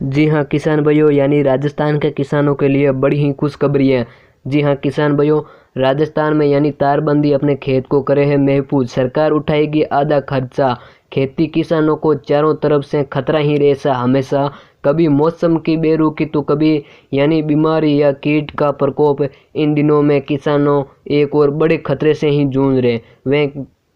जी हाँ किसान भाइयों, यानी राजस्थान के किसानों के लिए बड़ी ही खुशखबरी है। जी हाँ किसान भाइयों, राजस्थान में यानी तारबंदी अपने खेत को करे है महफूज। सरकार उठाएगी आधा खर्चा। खेती किसानों को चारों तरफ से खतरा ही रहता हमेशा। कभी मौसम की बेरुखी तो कभी यानी बीमारी या कीट का प्रकोप। इन दिनों में किसानों एक और बड़े खतरे से ही जूझ रहे। वे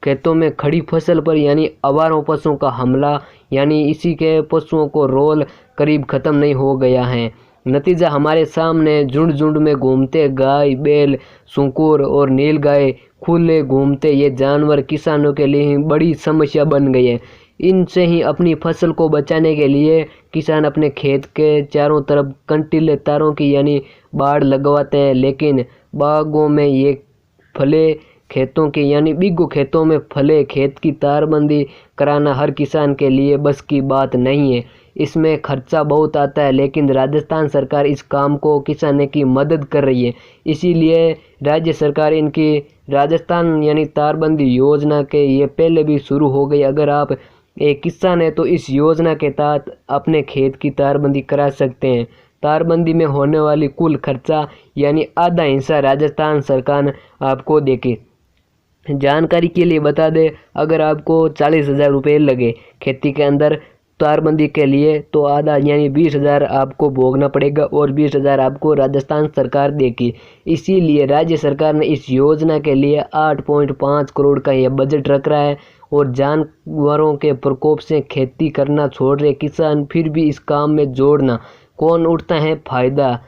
खेतों में खड़ी फसल पर यानी आवारा पशुओं का हमला, यानी इसी के पशुओं को रोल करीब ख़त्म नहीं हो गया है। नतीजा हमारे सामने झुंड झुंड में घूमते गाय, बैल, सुकुर और नीलगाय खुले घूमते ये जानवर किसानों के लिए ही बड़ी समस्या बन गई है। इनसे ही अपनी फसल को बचाने के लिए किसान अपने खेत के चारों तरफ कंटीले तारों की यानी बाड़ लगवाते हैं, लेकिन बागों में ये फले खेतों के यानी बिग्गो खेतों में फले खेत की तारबंदी कराना हर किसान के लिए बस की बात नहीं है। इसमें खर्चा बहुत आता है, लेकिन राजस्थान सरकार इस काम को किसानों की मदद कर रही है। इसीलिए राज्य सरकार इनकी राजस्थान यानी तारबंदी योजना के ये पहले भी शुरू हो गई। अगर आप एक किसान है तो इस योजना के तहत अपने खेत की तारबंदी करा सकते हैं। तारबंदी में होने वाली कुल खर्चा यानी आधा हिस्सा राजस्थान सरकार आपको देगी। जानकारी के लिए बता दें, अगर आपको 40,000 रुपये लगे खेती के अंदर तारबंदी के लिए, तो आधा यानी 20,000 आपको भोगना पड़ेगा और 20,000 आपको राजस्थान सरकार देगी। इसीलिए राज्य सरकार ने इस योजना के लिए 8.5 करोड़ का यह बजट रख रहा है। और जानवरों के प्रकोप से खेती करना छोड़ रहे किसान फिर भी इस काम में जोड़ना, कौन उठता है फायदा?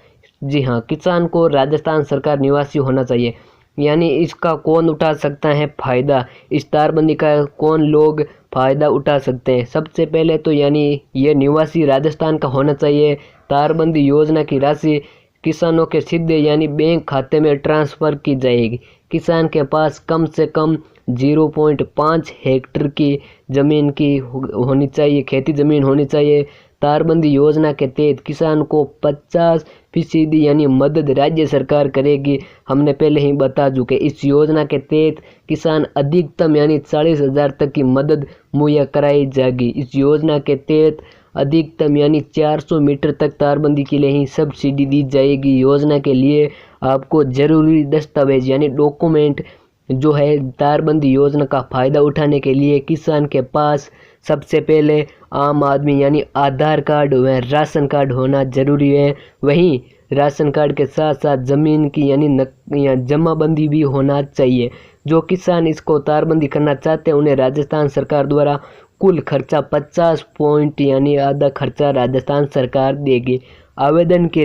जी हाँ, किसान को राजस्थान सरकार निवासी होना चाहिए। यानी इसका कौन उठा सकता है फ़ायदा? इस तारबंदी का कौन लोग फ़ायदा उठा सकते हैं? सबसे पहले तो यानी ये निवासी राजस्थान का होना चाहिए। तारबंदी योजना की राशि किसानों के सीधे यानी बैंक खाते में ट्रांसफ़र की जाएगी। किसान के पास कम से कम 0.5 हेक्टेयर की ज़मीन की होनी चाहिए, खेती ज़मीन होनी चाहिए। तारबंदी योजना के तहत किसान को 50% यानी मदद राज्य सरकार करेगी। हमने पहले ही बता चुके, इस योजना के तहत किसान अधिकतम यानी 40,000 तक की मदद मुहैया कराई जाएगी। इस योजना के तहत अधिकतम यानी 400 मीटर तक तारबंदी के लिए ही सब्सिडी दी जाएगी। योजना के लिए आपको ज़रूरी दस्तावेज यानी डॉक्यूमेंट जो है तारबंदी योजना का फ़ायदा उठाने के लिए किसान के पास सबसे पहले आम आदमी यानी आधार कार्ड व राशन कार्ड होना जरूरी है। वहीं राशन कार्ड के साथ साथ ज़मीन की यानी जमाबंदी भी होना चाहिए। जो किसान इसको तारबंदी करना चाहते हैं उन्हें राजस्थान सरकार द्वारा कुल खर्चा 50 पॉइंट यानी आधा खर्चा राजस्थान सरकार देगी। आवेदन के